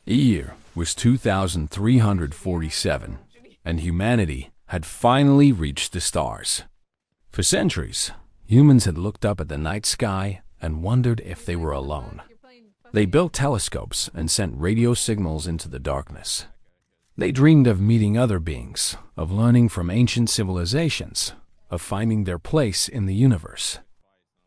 The year was 2347, and humanity had finally reached the stars. For centuries, humans had looked up at the night sky and wondered if they were alone. They built telescopes and sent radio signals into the darkness. They dreamed of meeting other beings, of learning from ancient civilizations, of finding their place in the universe.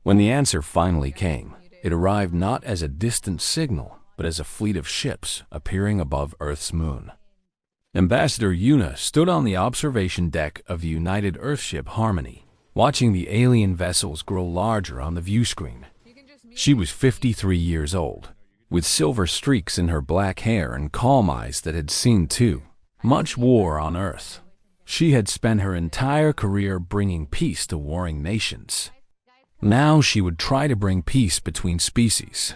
When the answer finally came, it arrived not as a distant signal, but as a fleet of ships appearing above Earth's moon. Ambassador Una stood on the observation deck of the United Earthship Harmony, watching the alien vessels grow larger on the view screen. She was 53 years old, with silver streaks in her black hair and calm eyes that had seen too much war on Earth. She had spent her entire career bringing peace to warring nations. Now she would try to bring peace between species.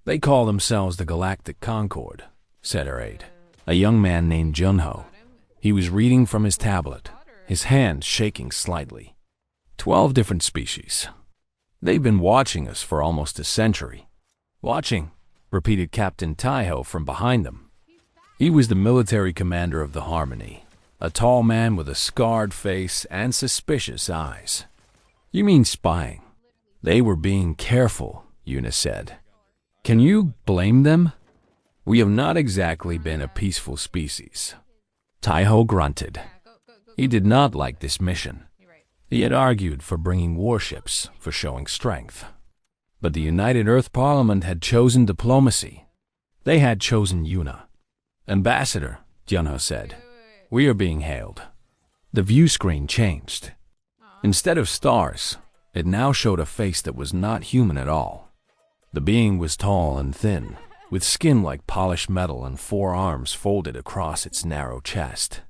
"They call themselves the Galactic Concord," said her aide, a young man named Junho. He was reading from his tablet, his hand shaking slightly. 12 different species. They've been watching us for almost a century. "Watching," repeated Captain Taiho from behind them. He was the military commander of the Harmony, a tall man with a scarred face and suspicious eyes. "You mean spying?" "They were being careful," Una said. "Can you blame them?" "We have not exactly been a peaceful species." Taiho grunted. He did not like this mission. He had argued for bringing warships, for showing strength. But the United Earth Parliament had chosen diplomacy. They had chosen Una. "Ambassador," Junho said, "we are being hailed." The view screen changed. Instead of stars, it now showed a face that was not human at all. The being was tall and thin, with skin like polished metal and 4 arms folded across its narrow chest.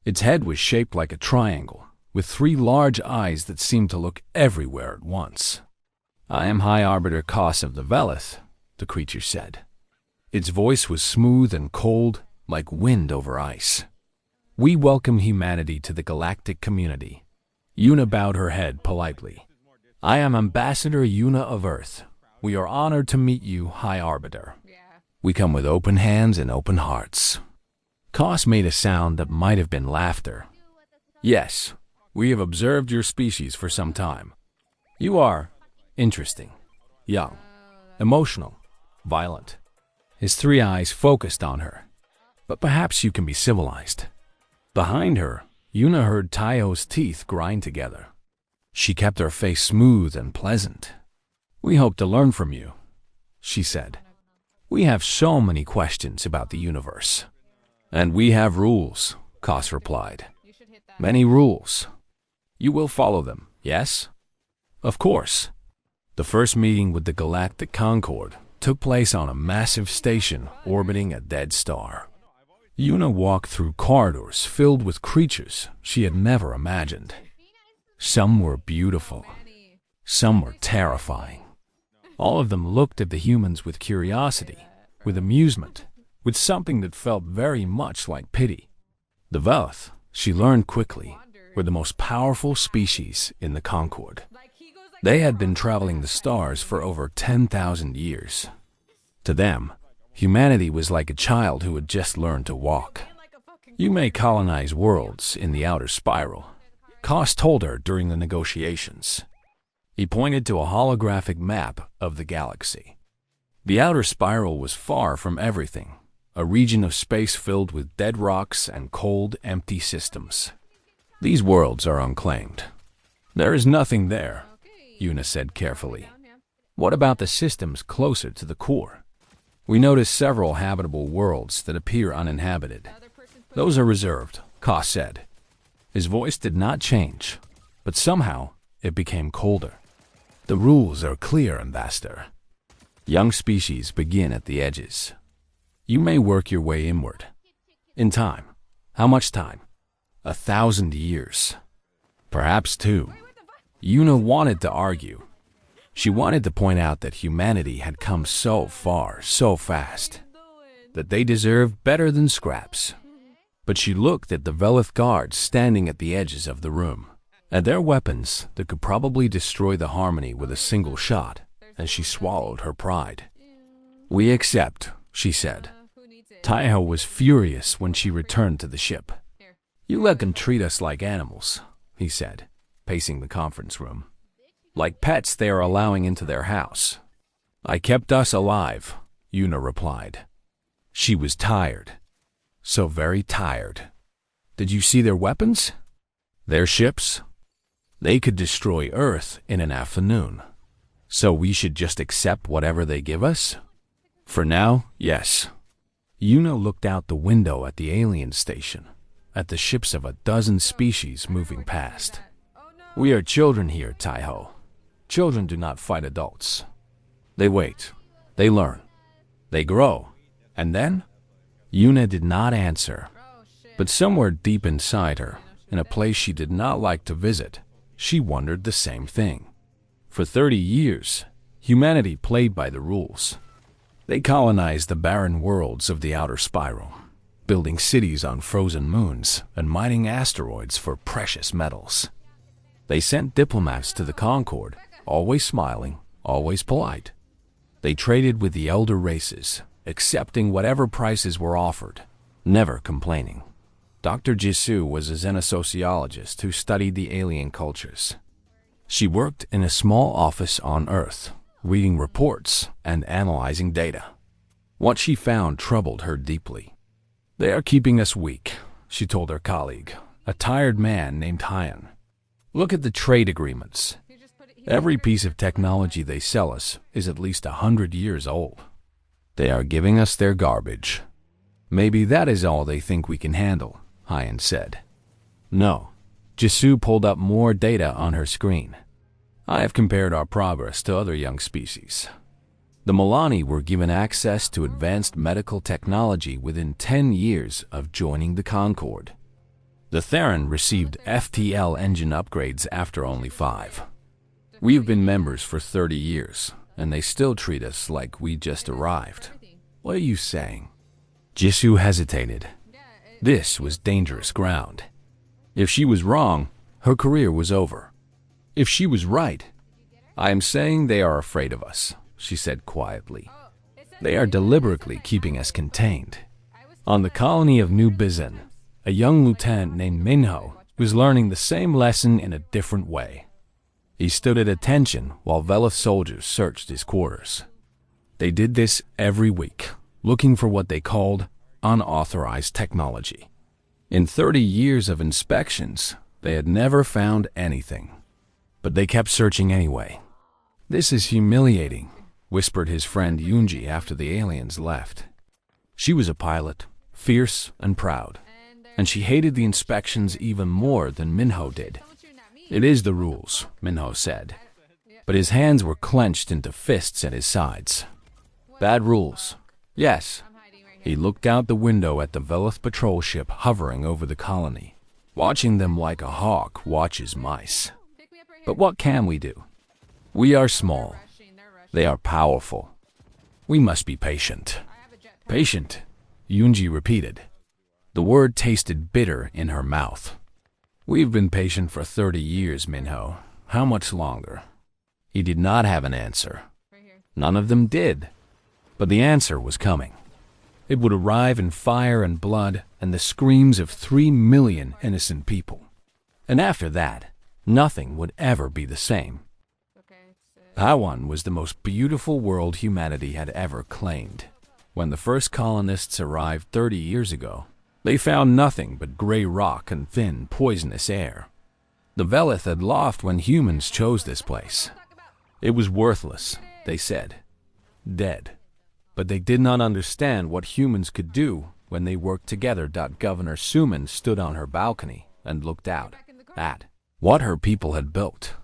Its head was shaped like a triangle, with 3 large eyes that seemed to look everywhere at once. "I am High Arbiter Kos of the Velith," the creature said. Its voice was smooth and cold, like wind over ice. "We welcome humanity to the galactic community." Una bowed her head politely. "I am Ambassador Una of Earth. We are honored to meet you, High Arbiter. We come with open hands and open hearts." Kos made a sound that might have been laughter. "Yes, we have observed your species for some time. You are interesting, young, emotional, violent." His 3 eyes focused on her. "But perhaps you can be civilized." Behind her, Una heard Taiho's teeth grind together. She kept her face smooth and pleasant. "We hope to learn from you," she said. "We have so many questions about the universe." "And we have rules," Kos replied. "Many rules. You will follow them, yes?" "Of course." The first meeting with the Galactic Concord took place on a massive station orbiting a dead star. Una walked through corridors filled with creatures she had never imagined. Some were beautiful. Some were terrifying. All of them looked at the humans with curiosity, with amusement, with something that felt very much like pity. The Velith, she learned quickly, were the most powerful species in the Concord. They had been traveling the stars for over 10,000 years. To them, humanity was like a child who had just learned to walk. "You may colonize worlds in the outer spiral," Kos told her during the negotiations. He pointed to a holographic map of the galaxy. The outer spiral was far from everything, a region of space filled with dead rocks and cold, empty systems. "These worlds are unclaimed. There is nothing there," Una said carefully. "What about the systems closer to the core?" "We noticed several habitable worlds that appear uninhabited. Those are reserved," Kos said. His voice did not change, but somehow it became colder. "The rules are clear, Ambassador. Young species begin at the edges. You may work your way inward. In time. How much time? 1,000 years. Perhaps 2. Una wanted to argue. She wanted to point out that humanity had come so far, so fast, that they deserved better than scraps. But she looked at the Velith guards standing at the edges of the room, at their weapons that could probably destroy the Harmony with a single shot, and she swallowed her pride. "We accept," she said. Taiho was furious when she returned to the ship. "You let them treat us like animals," he said, pacing the conference room. "Like pets they are allowing into their house." "I kept us alive," Yuna replied. She was tired. So very tired. "Did you see their weapons? Their ships? They could destroy Earth in an afternoon. So we should just accept whatever they give us?" "For now, yes." Yuna looked out the window at the alien station, at the ships of a dozen species moving past. "We are children here, Taiho. Children do not fight adults. They wait. They learn. They grow. And then?" Yuna did not answer. But somewhere deep inside her, in a place she did not like to visit, she wondered the same thing. For 30 years, humanity played by the rules. They colonized the barren worlds of the outer spiral, building cities on frozen moons and mining asteroids for precious metals. They sent diplomats to the Concord, always smiling, always polite. They traded with the elder races, accepting whatever prices were offered, never complaining. Dr. Jisoo was a xenosociologist who studied the alien cultures. She worked in a small office on Earth, reading reports and analyzing data. What she found troubled her deeply. "They are keeping us weak," she told her colleague, a tired man named Hyan. "Look at the trade agreements. Every piece of technology they sell us is at least 100 years old. They are giving us their garbage." "Maybe that is all they think we can handle," Hyan said. "No." Jisoo pulled up more data on her screen. "I have compared our progress to other young species. The Milani were given access to advanced medical technology within 10 years of joining the Concord. The Theron received FTL engine upgrades after only 5. We have been members for 30 years, and they still treat us like we just arrived. What are you saying?" Jisoo hesitated. This was dangerous ground. If she was wrong, her career was over. If she was right, "I am saying they are afraid of us," she said quietly. "They are deliberately keeping us contained." On the colony of New Bizen, a young lieutenant named Minho was learning the same lesson in a different way. He stood at attention while Velith soldiers searched his quarters. They did this every week, looking for what they called unauthorized technology. In 30 years of inspections, they had never found anything. But they kept searching anyway. "This is humiliating," whispered his friend Yoonji after the aliens left. She was a pilot, fierce and proud, and she hated the inspections even more than Minho did. "It is the rules," Minho said, but his hands were clenched into fists at his sides. "Bad rules. Yes." He looked out the window at the Velith patrol ship hovering over the colony, watching them like a hawk watches mice. "But what can we do? We are small. They are powerful. We must be patient." "Patient," Yoonji repeated. The word tasted bitter in her mouth. "We've been patient for 30 years, Minho. How much longer?" He did not have an answer. None of them did. But the answer was coming. It would arrive in fire and blood and the screams of 3 million innocent people. And after that, nothing would ever be the same. Hawan was the most beautiful world humanity had ever claimed. When the first colonists arrived 30 years ago, they found nothing but gray rock and thin, poisonous air. The Velith had lost when humans chose this place. It was worthless, they said. Dead. But they did not understand what humans could do when they worked together. Governor Suman stood on her balcony and looked out at what her people had built.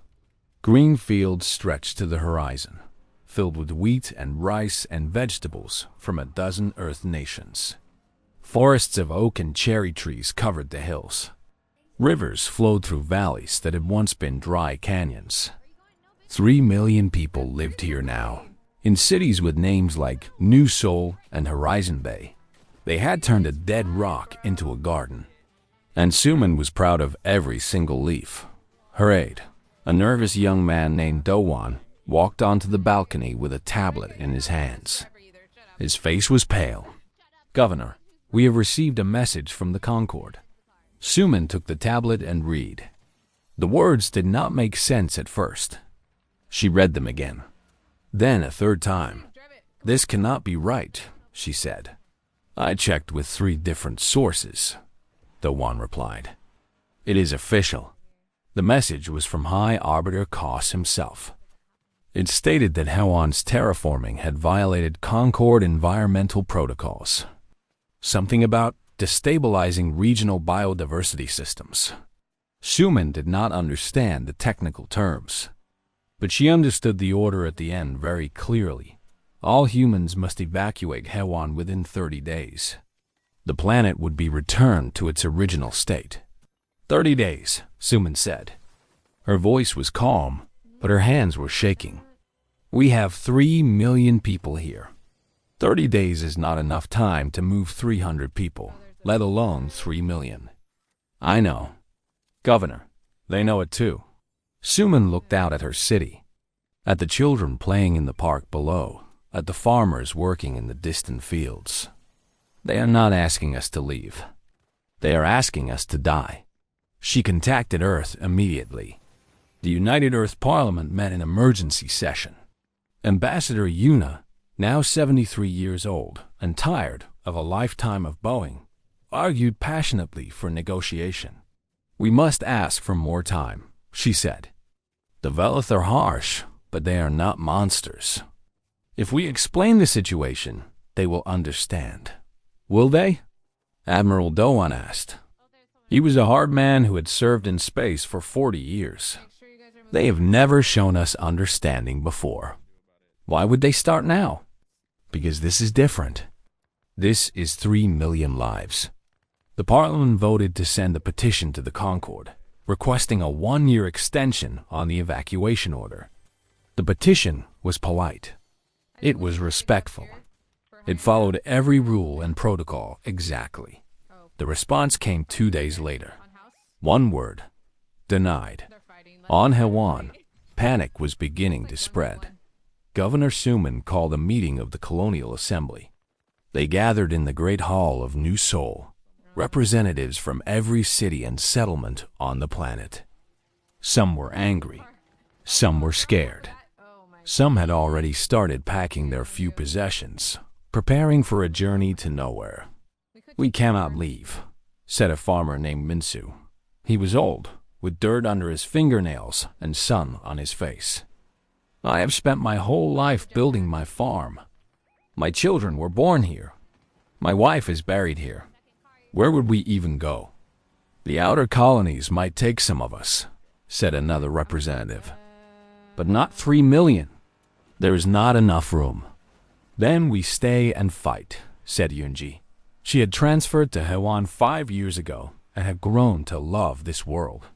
Green fields stretched to the horizon, filled with wheat and rice and vegetables from a dozen Earth nations. Forests of oak and cherry trees covered the hills. Rivers flowed through valleys that had once been dry canyons. 3 million people lived here now, in cities with names like New Seoul and Horizon Bay. They had turned a dead rock into a garden. And Suman was proud of every single leaf. Her aide, a nervous young man named Do-won, walked onto the balcony with a tablet in his hands. His face was pale. Governor, we have received a message from the Concorde. Suman took the tablet and read. The words did not make sense at first. She read them again. Then a third time. This cannot be right, she said. I checked with 3 different sources, Dowan replied. It is official. The message was from High Arbiter Koss himself. It stated that Hewan's terraforming had violated Concorde environmental protocols. Something about destabilizing regional biodiversity systems. Suman did not understand the technical terms, but she understood the order at the end very clearly. All humans must evacuate Hewan within 30 days. The planet would be returned to its original state. 30 days, Suman said. Her voice was calm, but her hands were shaking. We have 3 million people here. 30 days is not enough time to move 300 people, let alone 3 million. I know. Governor, they know it too. Suman looked out at her city, at the children playing in the park below, at the farmers working in the distant fields. They are not asking us to leave. They are asking us to die. She contacted Earth immediately. The United Earth Parliament met in emergency session. Ambassador Yuna, now 73 years old and tired of a lifetime of Boeing, argued passionately for negotiation. We must ask for more time, she said. The Velith are harsh, but they are not monsters. If we explain the situation, they will understand. Will they? Admiral Dowan asked. He was a hard man who had served in space for 40 years. They have never shown us understanding before. Why would they start now? Because this is different. This is 3 million lives. The Parliament voted to send a petition to the Concorde, requesting a 1-year extension on the evacuation order. The petition was polite. It was respectful. It followed every rule and protocol exactly. The response came 2 days later. 1 word. Denied. On Hewan, panic was beginning to spread. Governor Suman called a meeting of the Colonial Assembly. They gathered in the Great Hall of New Seoul, representatives from every city and settlement on the planet. Some were angry. Some were scared. Some had already started packing their few possessions, preparing for a journey to nowhere. We cannot leave, said a farmer named Minsu. He was old, with dirt under his fingernails and sun on his face. I have spent my whole life building my farm. My children were born here. My wife is buried here. Where would we even go? The outer colonies might take some of us, said another representative. But not 3 million. There is not enough room. Then we stay and fight, said Yunji. She had transferred to Hewan 5 years ago and had grown to love this world.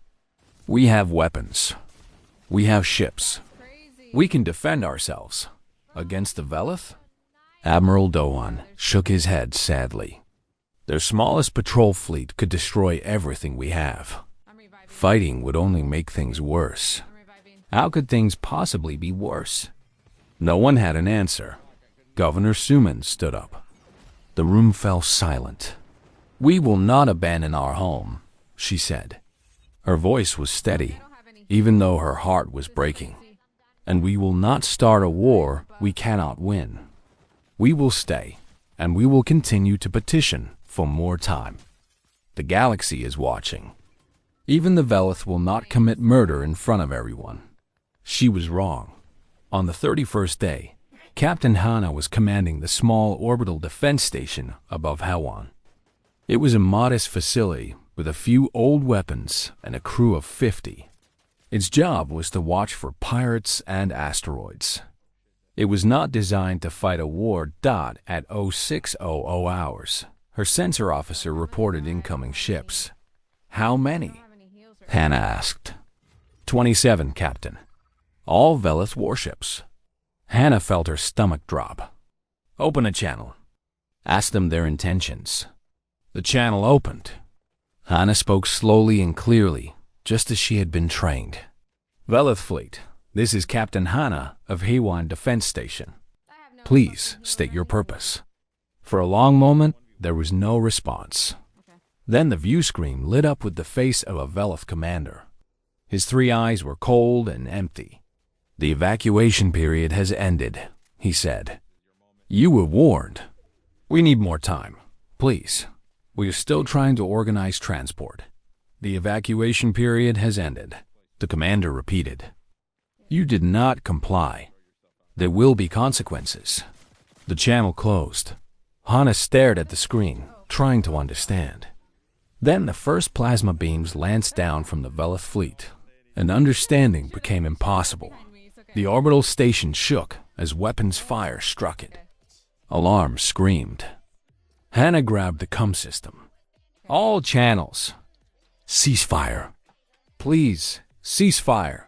We have weapons. We have ships. We can defend ourselves. Against the Velith? Admiral Dowan shook his head sadly. Their smallest patrol fleet could destroy everything we have. Fighting would only make things worse. How could things possibly be worse? No one had an answer. Governor Suman stood up. The room fell silent. We will not abandon our home, she said. Her voice was steady, even though her heart was breaking. And we will not start a war we cannot win. We will stay, and we will continue to petition for more time. The galaxy is watching. Even the Velith will not commit murder in front of everyone. She was wrong. On the 31st day, Captain Hana was commanding the small orbital defense station above Hewan. It was a modest facility with a few old weapons and a crew of 50. Its job was to watch for pirates and asteroids. It was not designed to fight a war. At 0600 hours, her sensor officer reported incoming ships. How many? Hannah asked. 27, Captain. All Velith warships. Hannah felt her stomach drop. Open a channel. Ask them their intentions. The channel opened. Hannah spoke slowly and clearly, just as she had been trained. Velith Fleet, this is Captain Hana of Hewan Defense Station. Please state your purpose. For a long moment, There was no response. Then the view screen lit up with the face of a Velith commander. His 3 eyes were cold and empty. "The evacuation period has ended," he said. "You were warned. We need more time. Please. We are still trying to organize transport. The evacuation period has ended," the commander repeated. "You did not comply. There will be consequences." The channel closed. Hana stared at the screen, trying to understand. Then the first plasma beams lanced down from the Velith fleet, and understanding became impossible. The orbital station shook as weapons fire struck it. Alarms screamed. Hana grabbed the comm system. "All channels. Ceasefire. Please, ceasefire.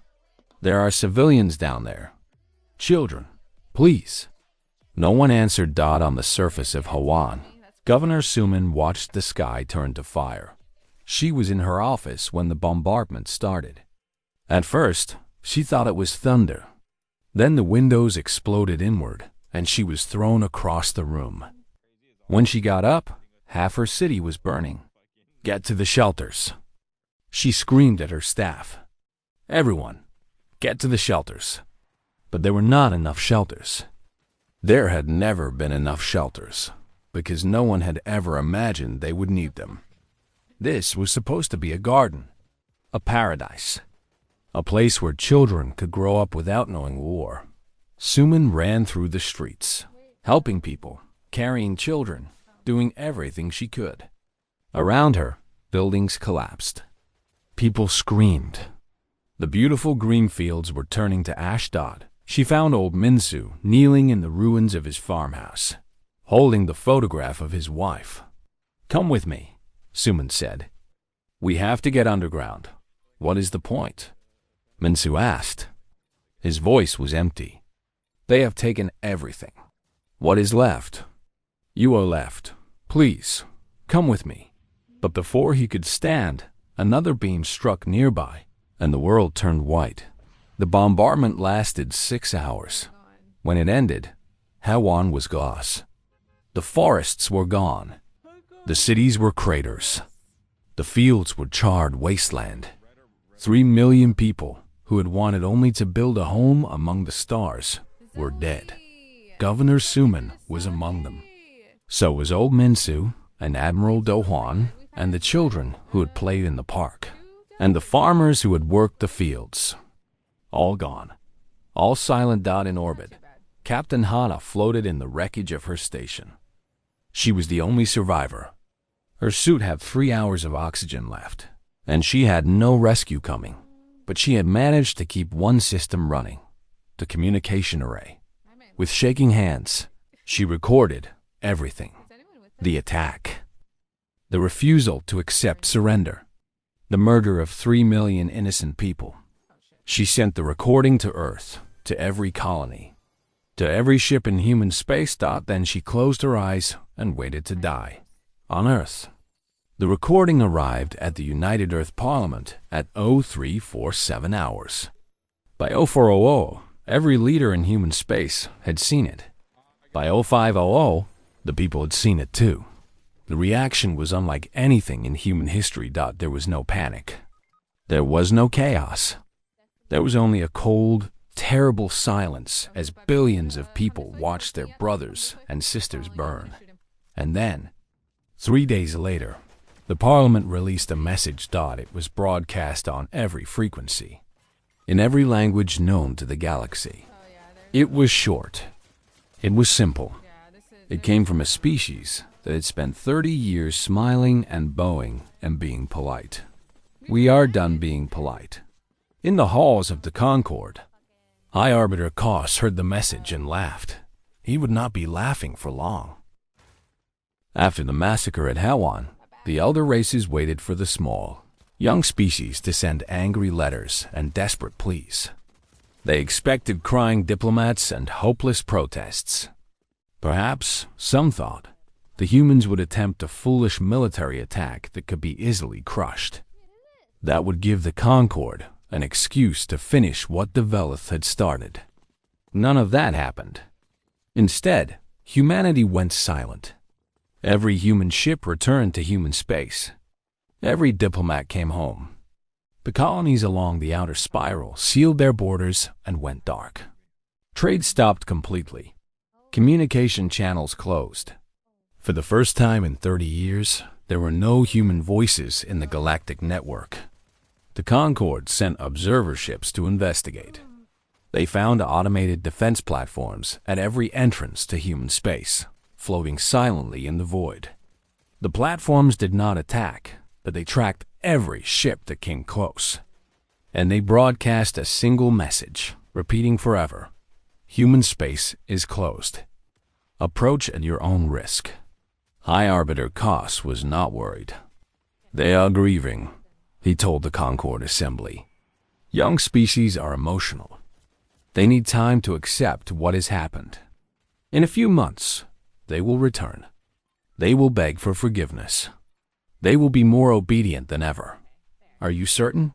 There are civilians down there. Children, please." No one answered. On the surface of Hawan, Governor Suman watched the sky turn to fire. She was in her office when the bombardment started. At first, she thought it was thunder. Then the windows exploded inward, and she was thrown across the room. When she got up, half her city was burning. "Get to the shelters." She screamed at her staff. "Everyone, get to the shelters." But there were not enough shelters. There had never been enough shelters, because no one had ever imagined they would need them. This was supposed to be a garden, a paradise, a place where children could grow up without knowing war. Suman ran through the streets, helping people, carrying children, doing everything she could. Around her, buildings collapsed. People screamed. The beautiful green fields were turning to Ashdod. She found old Minsu kneeling in the ruins of his farmhouse, holding the photograph of his wife. "Come with me," Suman said. "We have to get underground. What is the point?" Minsu asked. His voice was empty. "They have taken everything. What is left? You are left. Please, come with me." But before he could stand, another beam struck nearby, and the world turned white. The bombardment lasted 6 hours. When it ended, Hawan was glass. The forests were gone. The cities were craters. The fields were charred wasteland. 3 million people, who had wanted only to build a home among the stars, were dead. Governor Suman was among them. So was old Minsu and Admiral Dohwan and the children who had played in the park, and the farmers who had worked the fields. All gone. All silent. In orbit, Captain Hana floated in the wreckage of her station. She was the only survivor. Her suit had 3 hours of oxygen left, and she had no rescue coming. But she had managed to keep one system running, the communication array. With shaking hands, she recorded everything. The attack. The refusal to accept surrender. The murder of 3 million innocent people. She sent the recording to Earth, to every colony, to every ship in human space. Then she closed her eyes and waited to die. On Earth. The recording arrived at the United Earth Parliament at 0347 hours. By 0400, every leader in human space had seen it. By 0500, the people had seen it too. The reaction was unlike anything in human history. There was no panic. There was no chaos. There was only a cold, terrible silence as billions of people watched their brothers and sisters burn. And then, 3 days later, the Parliament released a message. It was broadcast on every frequency, in every language known to the galaxy. It was short. It was simple. It came from a species that had spent 30 years smiling and bowing and being polite. We are done being polite. In the halls of the Concorde, High Arbiter Koss heard the message and laughed. He would not be laughing for long. After the massacre at Hawan, the elder races waited for the small, young species to send angry letters and desperate pleas. They expected crying diplomats and hopeless protests. Perhaps, some thought, the humans would attempt a foolish military attack that could be easily crushed. That would give the Concorde an excuse to finish what the Velith had started. None of that happened. Instead, humanity went silent. Every human ship returned to human space. Every diplomat came home. The colonies along the outer spiral sealed their borders and went dark. Trade stopped completely. Communication channels closed. For the first time in 30 years, there were no human voices in the galactic network. The Concorde sent observer ships to investigate. They found automated defense platforms at every entrance to human space, floating silently in the void. The platforms did not attack, but they tracked every ship that came close. And they broadcast a single message, repeating forever: human space is closed. Approach at your own risk. High Arbiter Koss was not worried. They are grieving, he told the Concorde Assembly. Young species are emotional. They need time to accept what has happened. In a few months, they will return. They will beg for forgiveness. They will be more obedient than ever. Are you certain?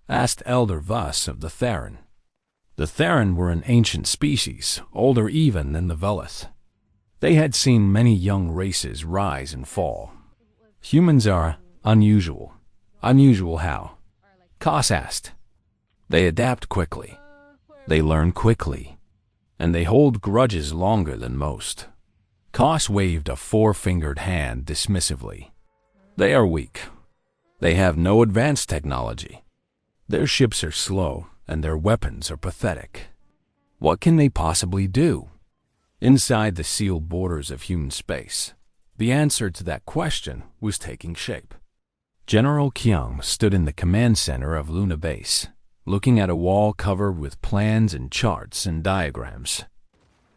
Asked Elder Voss of the Theron. The Theron were an ancient species, older even than the Velith. They had seen many young races rise and fall. Humans are unusual. Unusual how? Koss asked. They adapt quickly. They learn quickly. And they hold grudges longer than most. Koss waved a four-fingered hand dismissively. They are weak. They have no advanced technology. Their ships are slow, and their weapons are pathetic. What can they possibly do? Inside the sealed borders of human space, the answer to that question was taking shape. General Kyung stood in the command center of Luna Base, looking at a wall covered with plans and charts and diagrams.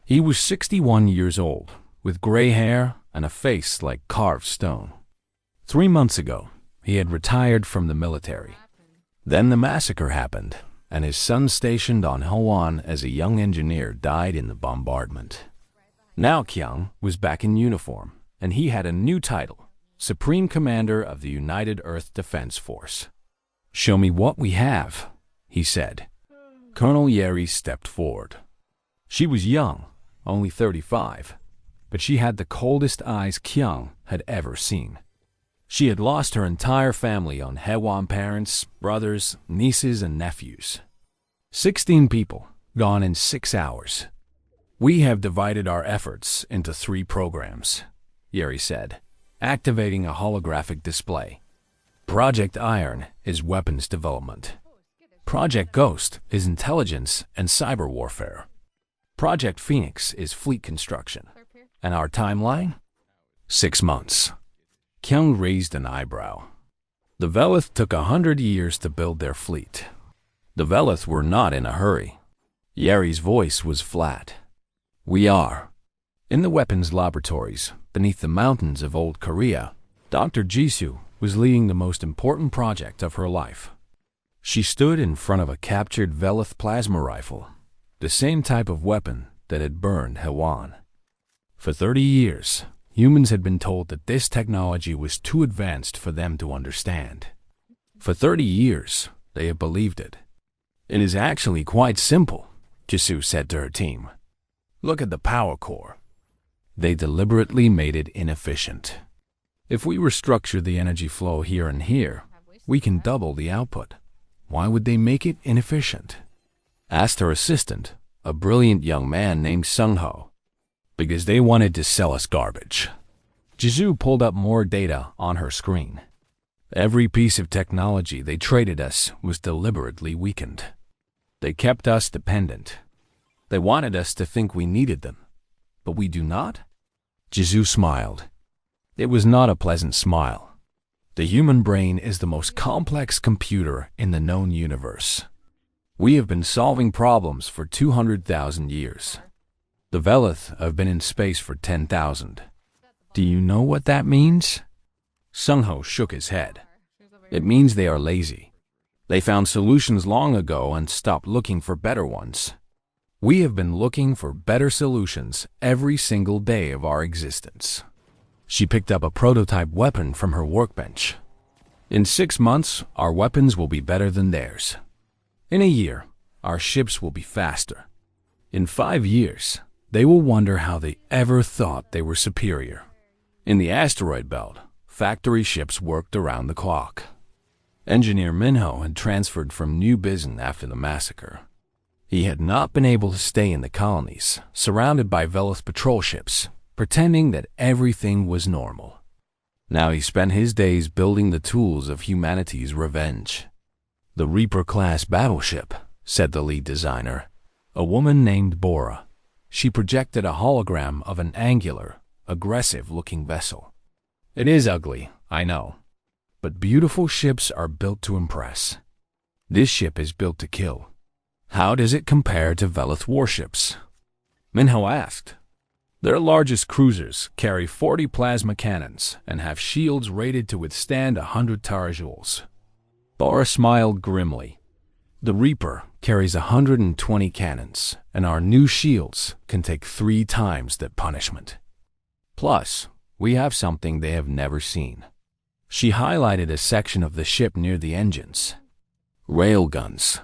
He was 61 years old, with gray hair and a face like carved stone. 3 months ago, he had retired from the military. Then the massacre happened, and his son stationed on Hwan as a young engineer died in the bombardment. Now Kyung was back in uniform, and he had a new title, Supreme Commander of the United Earth Defense Force. "Show me what we have," he said. Colonel Yeri stepped forward. She was young, only 35, but she had the coldest eyes Kyung had ever seen. She had lost her entire family on Hwan: parents, brothers, nieces, and nephews. 16 people, gone in 6 hours. "We have divided our efforts into 3 programs," Yeri said, activating a holographic display. Project Iron is weapons development. Project Ghost is intelligence and cyber warfare. Project Phoenix is fleet construction. And our timeline? 6 months. Kyung raised an eyebrow. The Velith took 100 years to build their fleet. The Velith were not in a hurry. Yeri's voice was flat. "We are." In the weapons laboratories, beneath the mountains of Old Korea, Dr. Jisoo was leading the most important project of her life. She stood in front of a captured Velith plasma rifle, the same type of weapon that had burned Hwan. For 30 years, humans had been told that this technology was too advanced for them to understand. For 30 years, they have believed it. "It is actually quite simple," Jisoo said to her team. "Look at the power core." They deliberately made it inefficient. "If we restructure the energy flow here and here, we can double the output. Why would they make it inefficient?" Asked her assistant, a brilliant young man named Sung-ho. "Because they wanted to sell us garbage." Jisoo pulled up more data on her screen. Every piece of technology they traded us was deliberately weakened. They kept us dependent. They wanted us to think we needed them. But we do not? Jisoo smiled. It was not a pleasant smile. The human brain is the most complex computer in the known universe. We have been solving problems for 200,000 years. The Velith have been in space for 10,000. Do you know what that means? Sung-ho shook his head. It means they are lazy. They found solutions long ago and stopped looking for better ones. We have been looking for better solutions every single day of our existence. She picked up a prototype weapon from her workbench. In 6 months, our weapons will be better than theirs. In a year, our ships will be faster. In 5 years, they will wonder how they ever thought they were superior. In the asteroid belt, factory ships worked around the clock. Engineer Minho had transferred from New Bizen after the massacre. He had not been able to stay in the colonies, surrounded by Velith patrol ships, pretending that everything was normal. Now he spent his days building the tools of humanity's revenge. The Reaper-class battleship, said the lead designer, a woman named Bora. She projected a hologram of an angular, aggressive-looking vessel. It is ugly, I know, but beautiful ships are built to impress. This ship is built to kill. How does it compare to Velith warships? Minho asked. Their largest cruisers carry 40 plasma cannons and have shields rated to withstand 100 terajoules. Bora smiled grimly. The Reaper carries 120 cannons, and our new shields can take 3 times that punishment. Plus, we have something they have never seen. She highlighted a section of the ship near the engines. Railguns.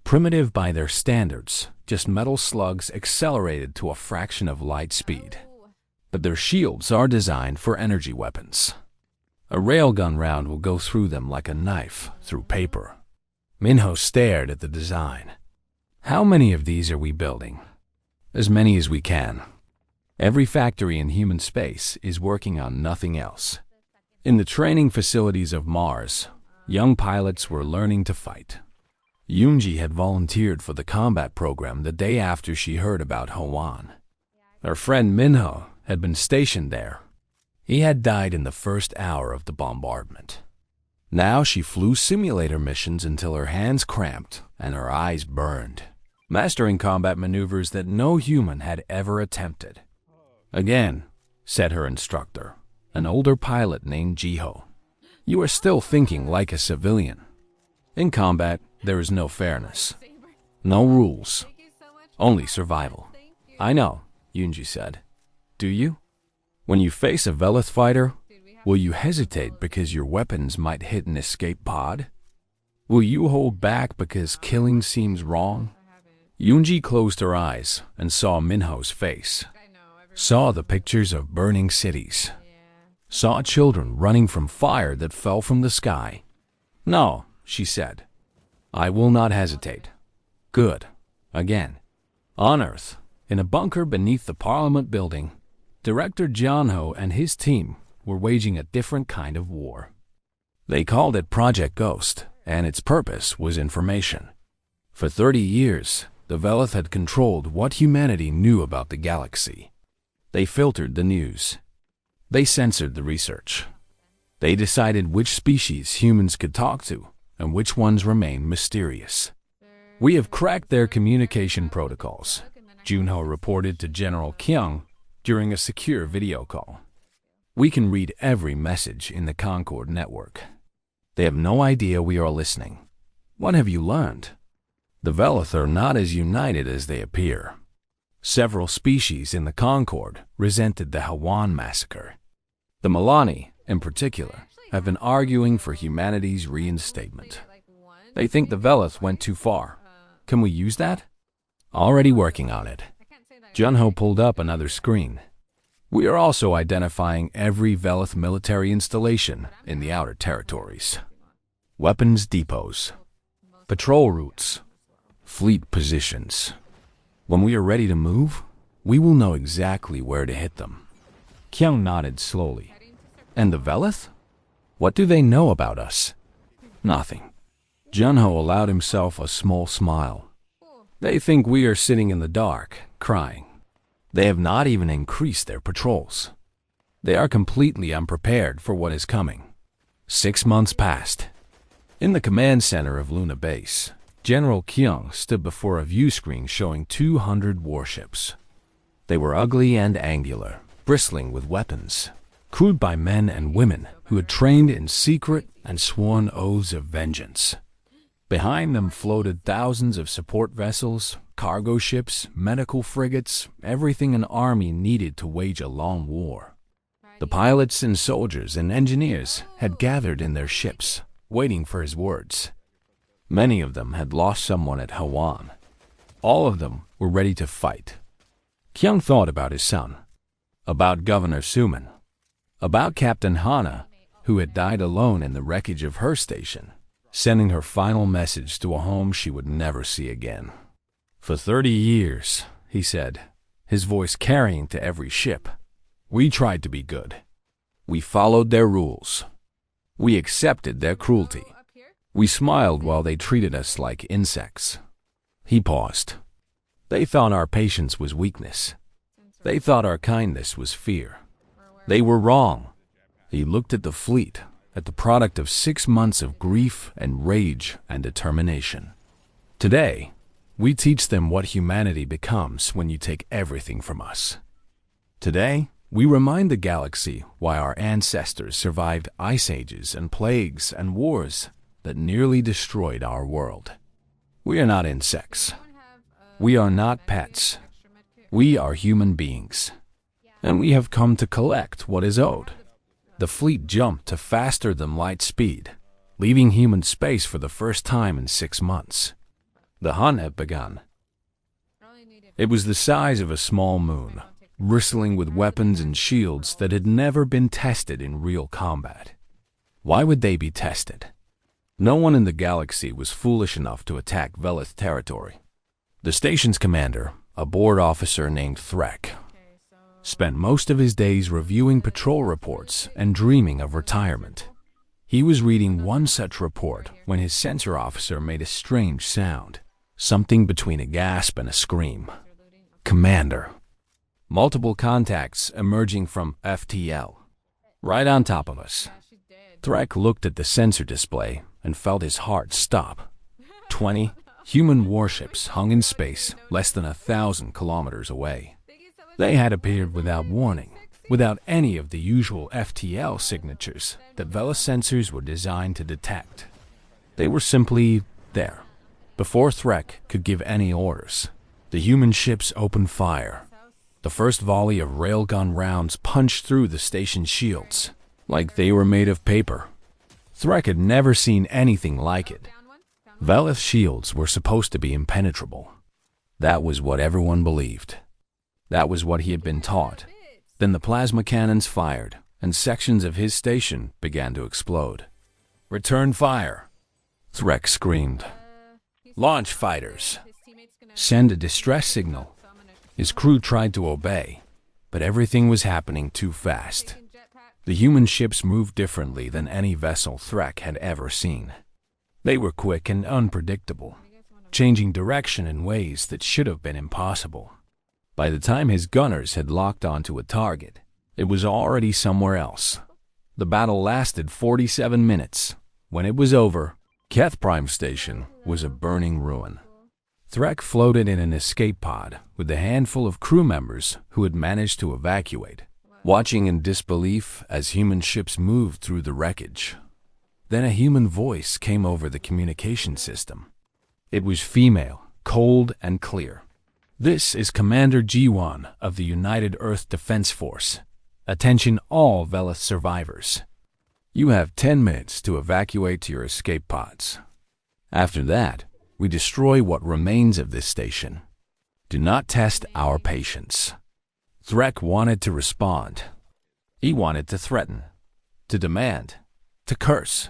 Primitive by their standards, just metal slugs accelerated to a fraction of light speed. But their shields are designed for energy weapons. A railgun round will go through them like a knife through paper. Minho stared at the design. How many of these are we building? As many as we can. Every factory in human space is working on nothing else. In the training facilities of Mars, young pilots were learning to fight. Yoonji had volunteered for the combat program the day after she heard about Hwan. Her friend Minho had been stationed there. He had died in the first hour of the bombardment. Now she flew simulator missions until her hands cramped and her eyes burned, mastering combat maneuvers that no human had ever attempted. Again, said her instructor, an older pilot named Jiho, you are still thinking like a civilian. In combat, there is no fairness, no rules, only survival. I know, Yoonji said. Do you? When you face a Velith fighter, will you hesitate because your weapons might hit an escape pod? Will you hold back because killing seems wrong? Yoonji closed her eyes and saw Minho's face, saw the pictures of burning cities, saw children running from fire that fell from the sky. No, she said. I will not hesitate. Good. Again. On Earth, in a bunker beneath the Parliament building, Director John Ho and his team were waging a different kind of war. They called it Project Ghost, and its purpose was information. For 30 years, the Velith had controlled what humanity knew about the galaxy. They filtered the news. They censored the research. They decided which species humans could talk to and which ones remain mysterious. We have cracked their communication protocols, Junho reported to General Kyung during a secure video call. We can read every message in the Concord network. They have no idea we are listening. What have you learned? The Velith are not as united as they appear. Several species in the Concord resented the Hwan massacre. The Milani, in particular, have been arguing for humanity's reinstatement. They think the Velith went too far. Can we use that? Already working on it. Junho pulled up another screen. We are also identifying every Velith military installation in the outer territories. Weapons depots, patrol routes, fleet positions. When we are ready to move, we will know exactly where to hit them. Kyung nodded slowly. And the Velith? What do they know about us? Nothing. Junho allowed himself a small smile. They think we are sitting in the dark, crying. They have not even increased their patrols. They are completely unprepared for what is coming. 6 months passed. In the command center of Luna Base, General Kyung stood before a view screen showing 200 warships. They were ugly and angular, bristling with weapons, crewed by men and women who had trained in secret and sworn oaths of vengeance. Behind them floated thousands of support vessels, cargo ships, medical frigates, everything an army needed to wage a long war. The pilots and soldiers and engineers had gathered in their ships, waiting for his words. Many of them had lost someone at Hwan. All of them were ready to fight. Kyung thought about his son, about Governor Suman. About Captain Hana, who had died alone in the wreckage of her station, sending her final message to a home she would never see again. For 30 years, he said, his voice carrying to every ship, we tried to be good. We followed their rules. We accepted their cruelty. We smiled while they treated us like insects. He paused. They thought our patience was weakness. They thought our kindness was fear. They were wrong. He looked at the fleet, at the product of 6 months of grief and rage and determination. Today, we teach them what humanity becomes when you take everything from us. Today, we remind the galaxy why our ancestors survived ice ages and plagues and wars that nearly destroyed our world. We are not insects. We are not pets. We are human beings. And we have come to collect what is owed. The fleet jumped to faster than light speed, leaving human space for the first time in 6 months. The hunt had begun. It was the size of a small moon, bristling with weapons and shields that had never been tested in real combat. Why would they be tested? No one in the galaxy was foolish enough to attack Velith territory. The station's commander, a board officer named Threk, spent most of his days reviewing patrol reports and dreaming of retirement. He was reading one such report when his sensor officer made a strange sound, something between a gasp and a scream. Commander. Multiple contacts emerging from FTL, right on top of us. Threk looked at the sensor display and felt his heart stop. 20 human warships hung in space less than 1,000 kilometers away. They had appeared without warning, without any of the usual FTL signatures that Velis sensors were designed to detect. They were simply there. Before Threk could give any orders, the human ships opened fire. The first volley of railgun rounds punched through the station's shields, like they were made of paper. Threk had never seen anything like it. Velith's shields were supposed to be impenetrable. That was what everyone believed. That was what he had been taught. Then the plasma cannons fired, and sections of his station began to explode. Return fire, Threk screamed. Launch fighters. Send a distress signal. His crew tried to obey, but everything was happening too fast. The human ships moved differently than any vessel Threk had ever seen. They were quick and unpredictable, changing direction in ways that should have been impossible. By the time his gunners had locked onto a target, it was already somewhere else. The battle lasted 47 minutes. When it was over, Keth Prime Station was a burning ruin. Threk floated in an escape pod with a handful of crew members who had managed to evacuate, watching in disbelief as human ships moved through the wreckage. Then a human voice came over the communication system. It was female, cold and clear. This is Commander G1 of the United Earth Defense Force. Attention all Velith survivors. You have 10 minutes to evacuate to your escape pods. After that, we destroy what remains of this station. Do not test our patience. Threk wanted to respond. He wanted to threaten, to demand, to curse.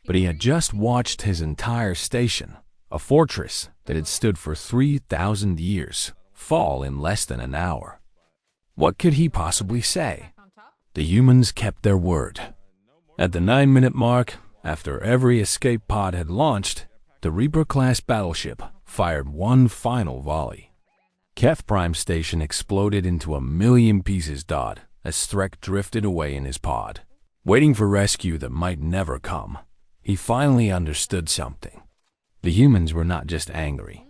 But he had just watched his entire station, a fortress that had stood for 3,000 years, fall in less than an hour. What could he possibly say? The humans kept their word. At the 9-minute mark, after every escape pod had launched, the Reaper-class battleship fired one final volley. Keth Prime Station exploded into a million pieces as Threk drifted away in his pod, waiting for rescue that might never come. He finally understood something. The humans were not just angry.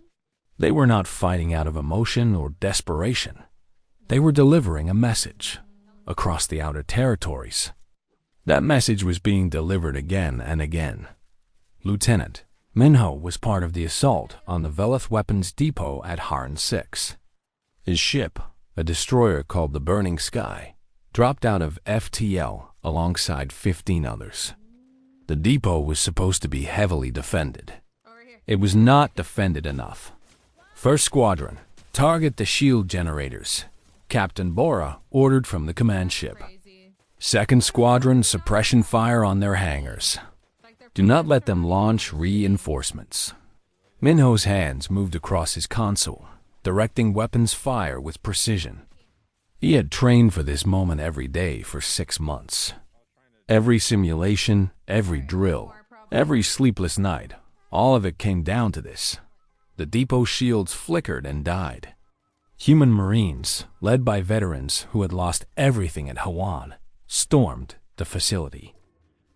They were not fighting out of emotion or desperation. They were delivering a message across the outer territories. That message was being delivered again and again. Lieutenant Minho was part of the assault on the Velith Weapons Depot at Harn 6. His ship, a destroyer called the Burning Sky, dropped out of FTL alongside 15 others. The depot was supposed to be heavily defended. It was not defended enough. First Squadron, target the shield generators. Captain Bora ordered from the command ship. Second Squadron suppression fire on their hangars. Do not let them launch reinforcements. Minho's hands moved across his console, directing weapons fire with precision. He had trained for this moment every day for 6 months. Every simulation, every drill, every sleepless night, all of it came down to this. The depot shields flickered and died. Human Marines, led by veterans who had lost everything at Hawan, stormed the facility.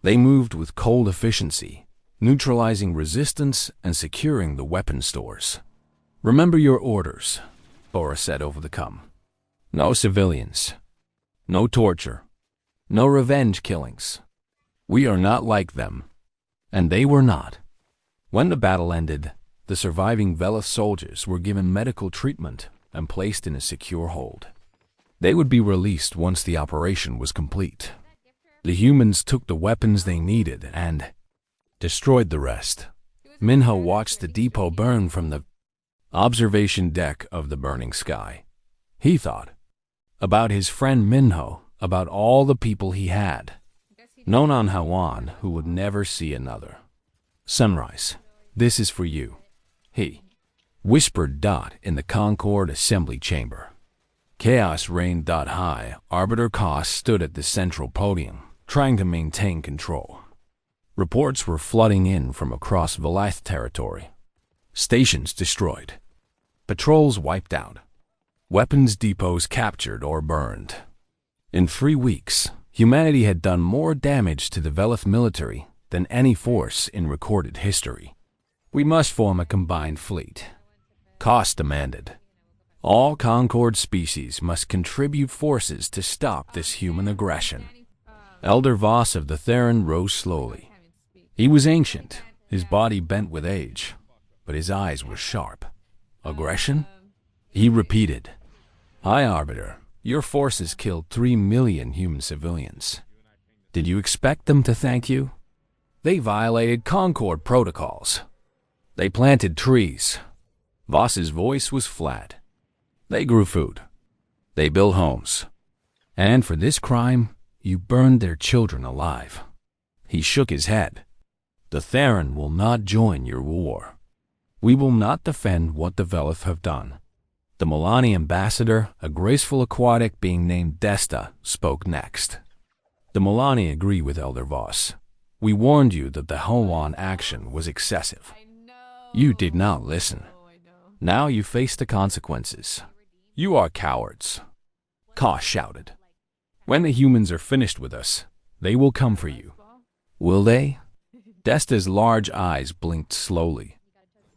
They moved with cold efficiency, neutralizing resistance and securing the weapon stores. "Remember your orders," Boris said over the comm. "No civilians. No torture. No revenge killings. We are not like them." And they were not. When the battle ended, the surviving Velith soldiers were given medical treatment and placed in a secure hold. They would be released once the operation was complete. The humans took the weapons they needed and destroyed the rest. Minho watched the depot burn from the observation deck of the burning sky. He thought about his friend Minho, about all the people he had, known on Hawan who would never see another. "Sunrise, this is for you," he whispered Dot in the Concord assembly chamber. Chaos reigned high. Arbiter Koss stood at the central podium, trying to maintain control. Reports were flooding in from across Velith territory. Stations destroyed. Patrols wiped out. Weapons depots captured or burned. In 3 weeks, humanity had done more damage to the Velith military than any force in recorded history. "We must form a combined fleet," Koss demanded. "All Concord species must contribute forces to stop this human aggression." Elder Voss of the Theron rose slowly. He was ancient, his body bent with age, but his eyes were sharp. "Aggression?" He repeated. "High Arbiter, your forces killed 3 million human civilians. Did you expect them to thank you? They violated Concord protocols. They planted trees." Voss's voice was flat. "They grew food. They built homes. And for this crime, you burned their children alive." He shook his head. "The Theron will not join your war. We will not defend what the Velith have done." The Milani ambassador, a graceful aquatic being named Desta, spoke next. "The Milani agree with Elder Voss. We warned you that the Hawan action was excessive. You did not listen. Now you face the consequences. You are cowards." Koss shouted. "When the humans are finished with us, they will come for you." "Will they?" Desta's large eyes blinked slowly.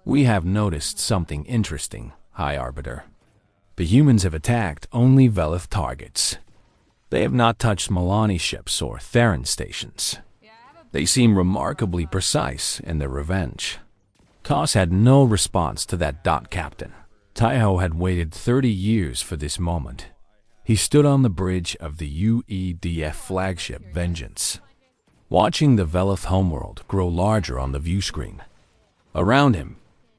"We have noticed something interesting, High Arbiter. The humans have attacked only Velith targets. They have not touched Milani ships or Theron stations. They seem remarkably precise in their revenge." Koss had no response to that Dot captain. Taiho had waited 30 years for this moment. He stood on the bridge of the UEDF flagship Vengeance, watching the Velith homeworld grow larger on the view screen. Around him,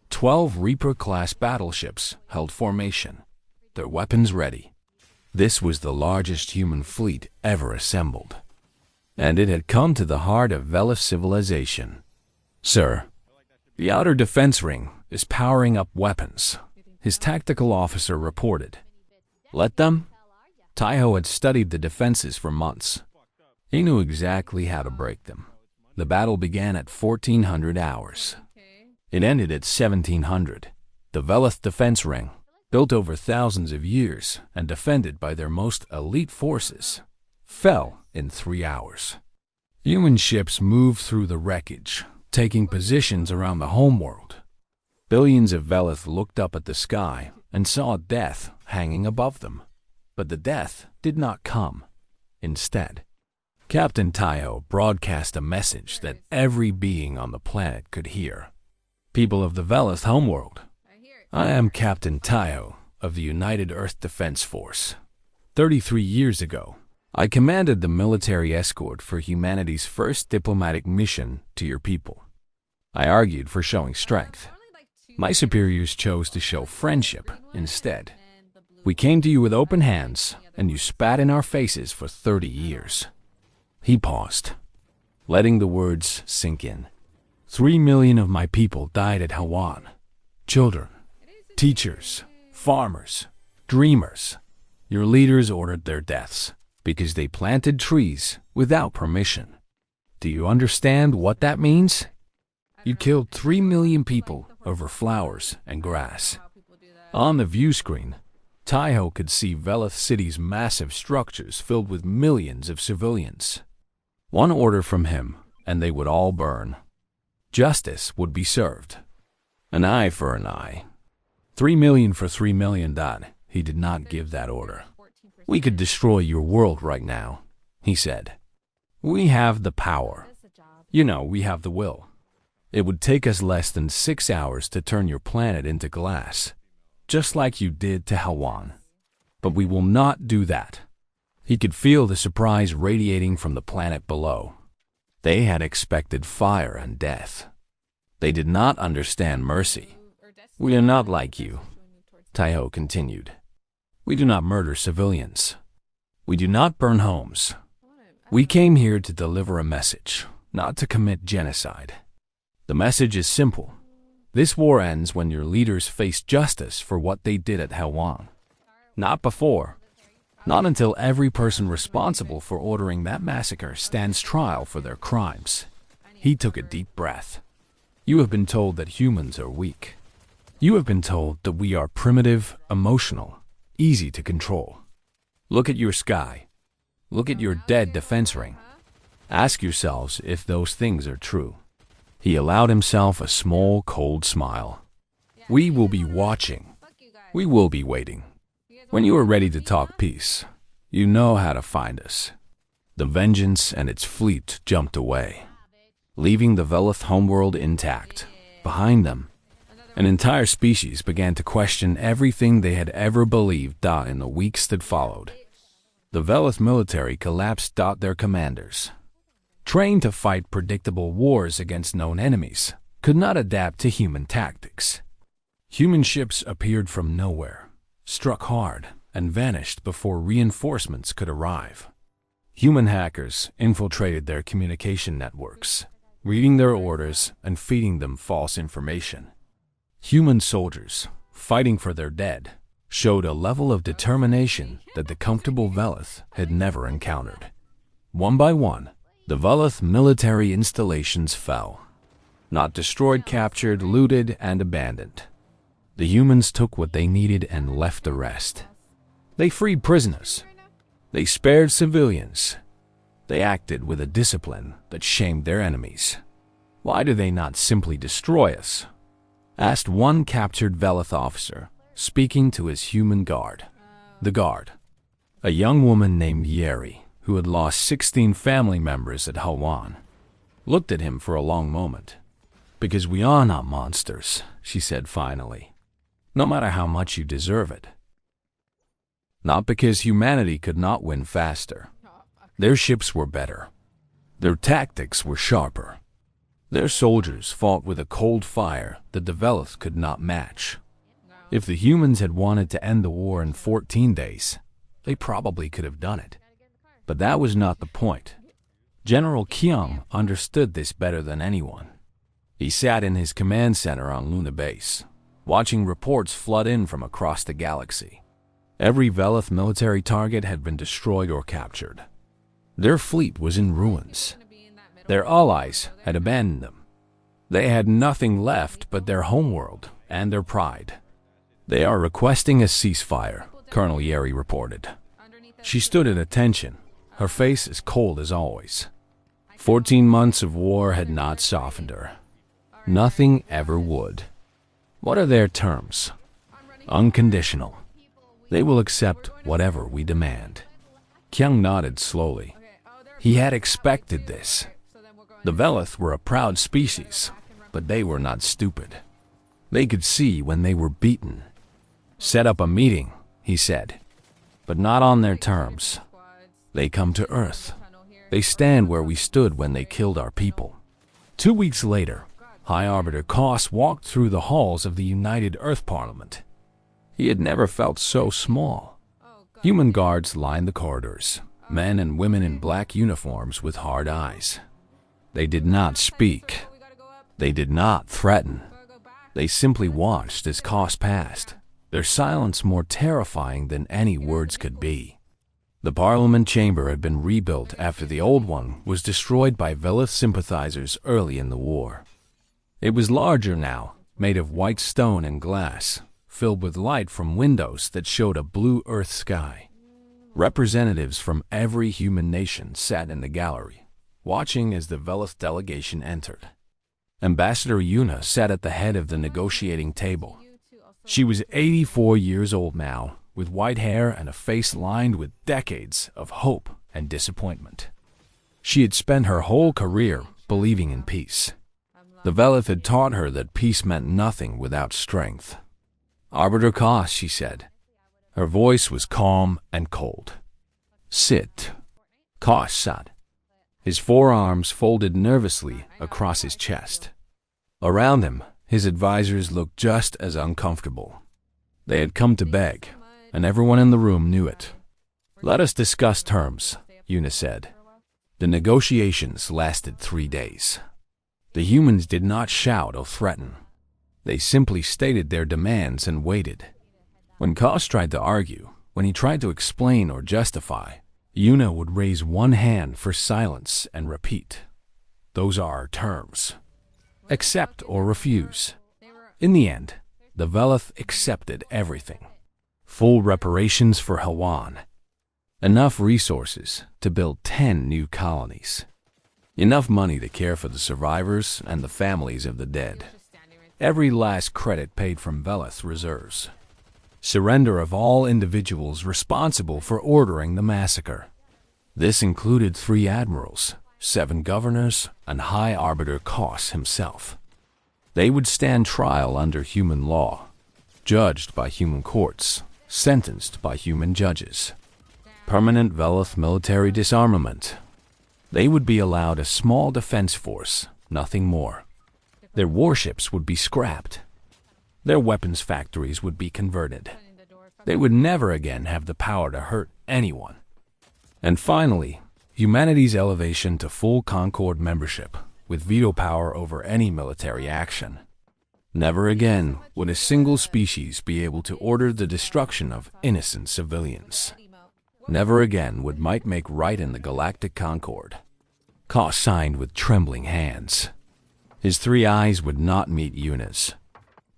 12 Reaper-class battleships held formation, their weapons ready. This was the largest human fleet ever assembled, and it had come to the heart of Velith civilization. "Sir, the outer defense ring is powering up weapons," his tactical officer reported. "Let them?" Taiho had studied the defenses for months. He knew exactly how to break them. The battle began at 1400 hours. It ended at 1700. The Velith defense ring, built over thousands of years and defended by their most elite forces, fell in 3 hours. Human ships moved through the wreckage, taking positions around the homeworld. Billions of Velith looked up at the sky and saw death hanging above them. But the death did not come. Instead, Captain Taiho broadcast a message that every being on the planet could hear. "People of the Velith homeworld, I am Captain Taiho of the United Earth Defense Force. 33 years ago, I commanded the military escort for humanity's first diplomatic mission to your people. I argued for showing strength. My superiors chose to show friendship instead. We came to you with open hands, and you spat in our faces for 30 years. He paused, letting the words sink in. 3 million of my people died at Hawan. Children, teachers, farmers, dreamers. Your leaders ordered their deaths because they planted trees without permission. Do you understand what that means? You killed 3 million people over flowers and grass. On the view screen, Taiho could see Velith City's massive structures filled with millions of civilians. One order from him, and they would all burn. Justice would be served. An eye for an eye. 3 million for 3 million. He did not give that order. We could destroy your world right now, he said. We have the power. We have the will. It would take us less than 6 hours to turn your planet into glass, just like you did to Hawan. But we will not do that. He could feel the surprise radiating from the planet below. They had expected fire and death. They did not understand mercy. We are not like you, Taiho continued. We do not murder civilians. We do not burn homes. We came here to deliver a message, not to commit genocide. The message is simple. This war ends when your leaders face justice for what they did at Hawan. Not before. Not until every person responsible for ordering that massacre stands trial for their crimes. He took a deep breath. You have been told that humans are weak. You have been told that we are primitive, emotional, easy to control. Look at your sky. Look at your dead defense ring. Ask yourselves if those things are true. He allowed himself a small, cold smile. We will be watching. We will be waiting. When you are ready to talk peace, you know how to find us. The Vengeance and its fleet jumped away, leaving the Velith homeworld intact. Behind them, an entire species began to question everything they had ever believed. In the weeks that followed, the Velith military collapsed. Their commanders, trained to fight predictable wars against known enemies, could not adapt to human tactics. Human ships appeared from nowhere, struck hard, and vanished before reinforcements could arrive. Human hackers infiltrated their communication networks, reading their orders and feeding them false information. Human soldiers, fighting for their dead, showed a level of determination that the comfortable Velith had never encountered. One by one, the Velith military installations fell. Not destroyed, captured, looted, and abandoned. The humans took what they needed and left the rest. They freed prisoners. They spared civilians. They acted with a discipline that shamed their enemies. Why do they not simply destroy us? Asked one captured Velith officer, speaking to his human guard. The guard, a young woman named Yeri, who had lost 16 family members at Hawan, looked at him for a long moment. Because we are not monsters, she said finally. No matter how much you deserve it. Not because humanity could not win faster. Their ships were better. Their tactics were sharper. Their soldiers fought with a cold fire that the Velith could not match. If the humans had wanted to end the war in 14 days, they probably could have done it. But that was not the point. General Kyung understood this better than anyone. He sat in his command center on Luna Base, watching reports flood in from across the galaxy. Every Velith military target had been destroyed or captured. Their fleet was in ruins. Their allies had abandoned them. They had nothing left but their homeworld and their pride. They are requesting a ceasefire, Colonel Yeri reported. She stood at attention, her face as cold as always. 14 months of war had not softened her. Nothing ever would. What are their terms? Unconditional. They will accept whatever we demand. Kyung nodded slowly. He had expected this. The Velith were a proud species, but they were not stupid. They could see when they were beaten. Set up a meeting, he said, but not on their terms. They come to Earth. They stand where we stood when they killed our people. 2 weeks later, High Arbiter Koss walked through the halls of the United Earth Parliament. He had never felt so small. Human guards lined the corridors, men and women in black uniforms with hard eyes. They did not speak. They did not threaten. They simply watched as Kos passed, their silence more terrifying than any words could be. The Parliament chamber had been rebuilt after the old one was destroyed by Velith sympathizers early in the war. It was larger now, made of white stone and glass, filled with light from windows that showed a blue earth sky. Representatives from every human nation sat in the gallery, watching as the Velith delegation entered. Ambassador Una sat at the head of the negotiating table. She was 84 years old now, with white hair and a face lined with decades of hope and disappointment. She had spent her whole career believing in peace. The Velith had taught her that peace meant nothing without strength. "Arbiter Kos," she said. Her voice was calm and cold. "Sit." Kos sat, his forearms folded nervously across his chest. Around him, his advisors looked just as uncomfortable. They had come to beg, and everyone in the room knew it. "Let us discuss terms," Una said. The negotiations lasted 3 days. The humans did not shout or threaten. They simply stated their demands and waited. When Kos tried to argue, when he tried to explain or justify, Una would raise one hand for silence and repeat, "Those are our terms. Accept or refuse." In the end, the Velith accepted everything. Full reparations for Hawan. Enough resources to build 10 new colonies. Enough money to care for the survivors and the families of the dead. Every last credit paid from Velith reserves. Surrender of all individuals responsible for ordering the massacre. This included 3 admirals, 7 governors, and High Arbiter Kos himself. They would stand trial under human law, judged by human courts, sentenced by human judges. Permanent Velith military disarmament. They would be allowed a small defense force, nothing more. Their warships would be scrapped. Their weapons factories would be converted. They would never again have the power to hurt anyone. And finally, humanity's elevation to full Concord membership, with veto power over any military action. Never again would a single species be able to order the destruction of innocent civilians. Never again would might make right in the galactic concord. Kos signed with trembling hands. His 3 eyes would not meet Una's.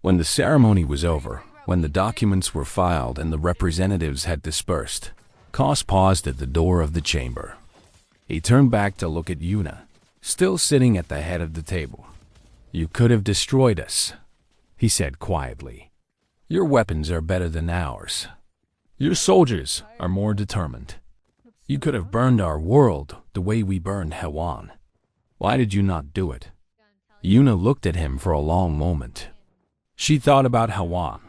When the ceremony was over, when the documents were filed and the representatives had dispersed, Kos paused at the door of the chamber. He turned back to look at Una, still sitting at the head of the table. "You could have destroyed us," he said quietly. "Your weapons are better than ours. Your soldiers are more determined. You could have burned our world the way we burned Hawan. Why did you not do it?" Una looked at him for a long moment. She thought about Hawan,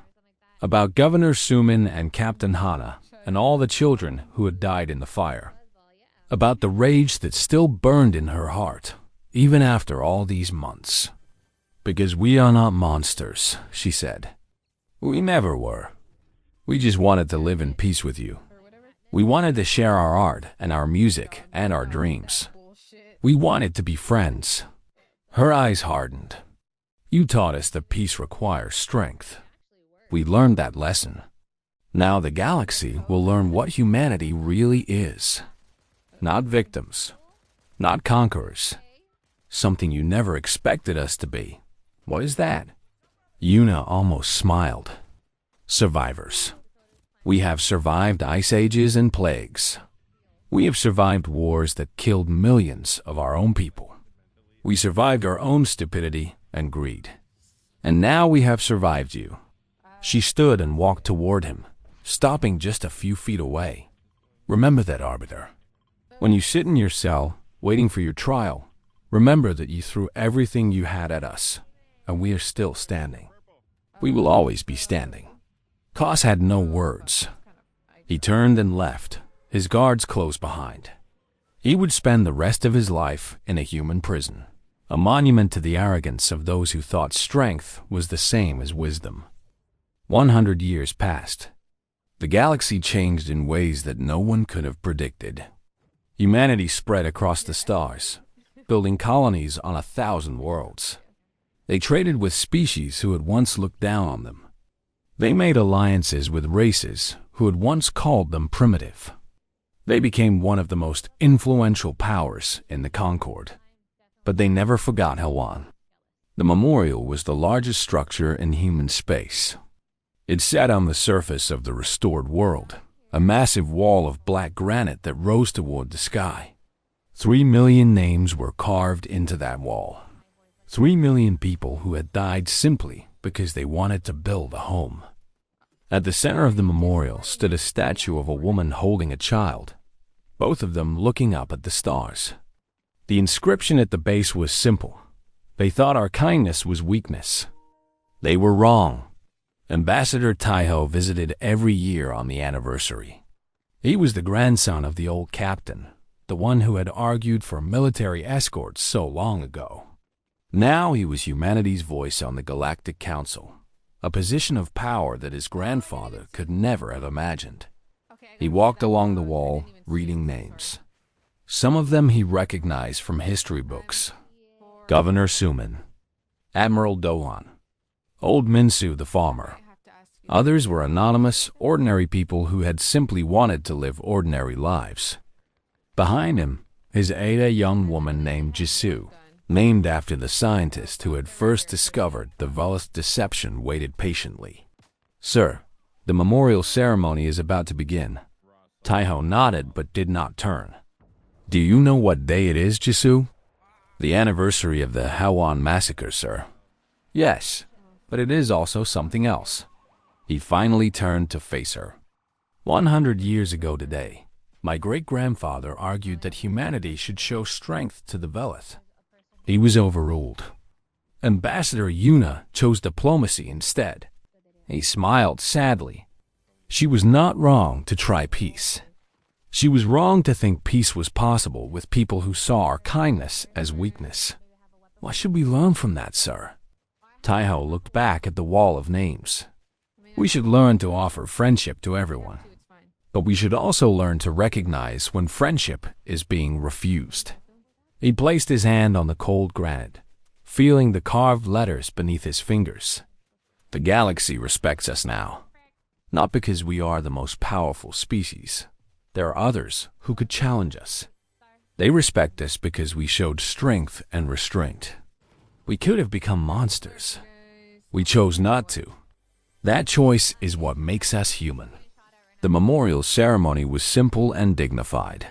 about Governor Suman and Captain Hana, and all the children who had died in the fire, about the rage that still burned in her heart, even after all these months. "Because we are not monsters," she said. "We never were. We just wanted to live in peace with you. We wanted to share our art and our music and our dreams. We wanted to be friends." Her eyes hardened. "You taught us that peace requires strength. We learned that lesson. Now the galaxy will learn what humanity really is. Not victims, not conquerors. Something you never expected us to be. What is that?" Una almost smiled. "Survivors. We have survived ice ages and plagues. We have survived wars that killed millions of our own people. We survived our own stupidity and greed. And now we have survived you." She stood and walked toward him, stopping just a few feet away. "Remember that, Arbiter. When you sit in your cell, waiting for your trial, remember that you threw everything you had at us, and we are still standing. We will always be standing." Kos had no words. He turned and left, his guards close behind. He would spend the rest of his life in a human prison, a monument to the arrogance of those who thought strength was the same as wisdom. 100 years passed. The galaxy changed in ways that no one could have predicted. Humanity spread across the stars, building colonies on 1,000 worlds. They traded with species who had once looked down on them. They made alliances with races who had once called them primitive. They became one of the most influential powers in the Concord. But they never forgot HFY. The memorial was the largest structure in human space. It sat on the surface of the restored world, a massive wall of black granite that rose toward the sky. 3 million names were carved into that wall. 3 million people who had died simply because they wanted to build a home. At the center of the memorial stood a statue of a woman holding a child, both of them looking up at the stars. The inscription at the base was simple. They thought our kindness was weakness. They were wrong. Ambassador Taiho visited every year on the anniversary. He was the grandson of the old captain, the one who had argued for military escorts so long ago. Now he was humanity's voice on the Galactic Council, a position of power that his grandfather could never have imagined. He walked along the wall, reading names. Some of them he recognized from history books. Governor Suman, Admiral Doan, Old Minsu the farmer. Others were anonymous, ordinary people who had simply wanted to live ordinary lives. Behind him, his Ada young woman named Jisoo, named after the scientist who had first discovered the Ruthless deception, waited patiently. Sir, the memorial ceremony is about to begin. Taiho nodded but did not turn. Do you know what day it is, Jisoo? The anniversary of the HFY massacre, sir. Yes, but it is also something else. He finally turned to face her. 100 years ago today, my great-grandfather argued that humanity should show strength to the Velith. He was overruled. Ambassador Yuna chose diplomacy instead. He smiled sadly. She was not wrong to try peace. She was wrong to think peace was possible with people who saw our kindness as weakness. What should we learn from that, sir? Taiho looked back at the wall of names. We should learn to offer friendship to everyone. But we should also learn to recognize when friendship is being refused. He placed his hand on the cold granite, feeling the carved letters beneath his fingers. The galaxy respects us now. Not because we are the most powerful species. There are others who could challenge us. They respect us because we showed strength and restraint. We could have become monsters. We chose not to. That choice is what makes us human. The memorial ceremony was simple and dignified.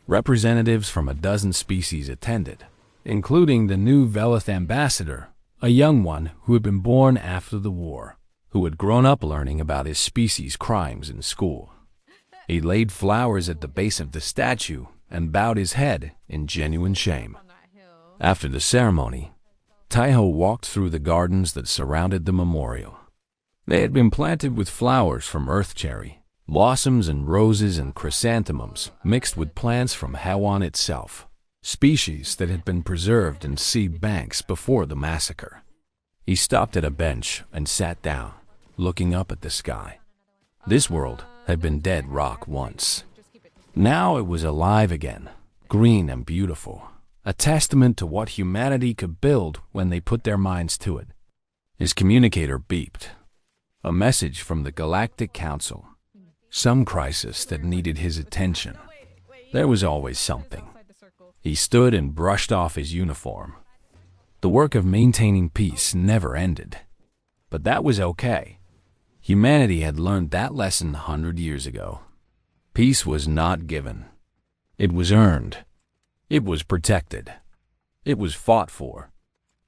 Representatives from a dozen species attended, including the new Velith ambassador, a young one who had been born after the war, who had grown up learning about his species' crimes in school. He laid flowers at the base of the statue and bowed his head in genuine shame. After the ceremony, Taiho walked through the gardens that surrounded the memorial. They had been planted with flowers from earth cherry, blossoms and roses and chrysanthemums mixed with plants from HFY itself, species that had been preserved in seed banks before the massacre. He stopped at a bench and sat down, looking up at the sky. This world had been dead rock once. Now it was alive again, green and beautiful, a testament to what humanity could build when they put their minds to it. His communicator beeped. A message from the Galactic Council. Some crisis that needed his attention. There was always something. He stood and brushed off his uniform. The work of maintaining peace never ended. But that was okay. Humanity had learned that lesson 100 years ago. Peace was not given. It was earned. It was protected. It was fought for.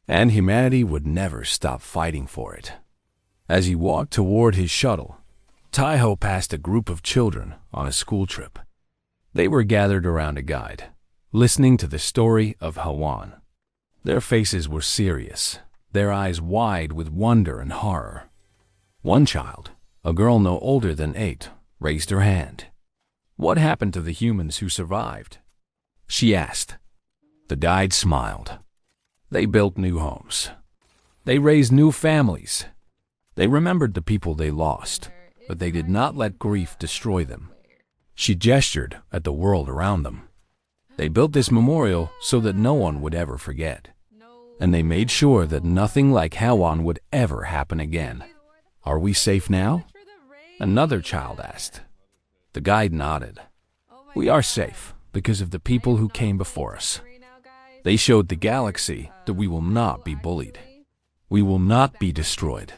And humanity would never stop fighting for it. As he walked toward his shuttle, Taiho passed a group of children on a school trip. They were gathered around a guide, listening to the story of HFY. Their faces were serious, their eyes wide with wonder and horror. One child, a girl no older than 8, raised her hand. What happened to the humans who survived? She asked. The guide smiled. They built new homes. They raised new families. They remembered the people they lost, but they did not let grief destroy them. She gestured at the world around them. They built this memorial so that no one would ever forget. And they made sure that nothing like Hawan would ever happen again. Are we safe now? Another child asked. The guide nodded. We are safe because of the people who came before us. They showed the galaxy that we will not be bullied. We will not be destroyed.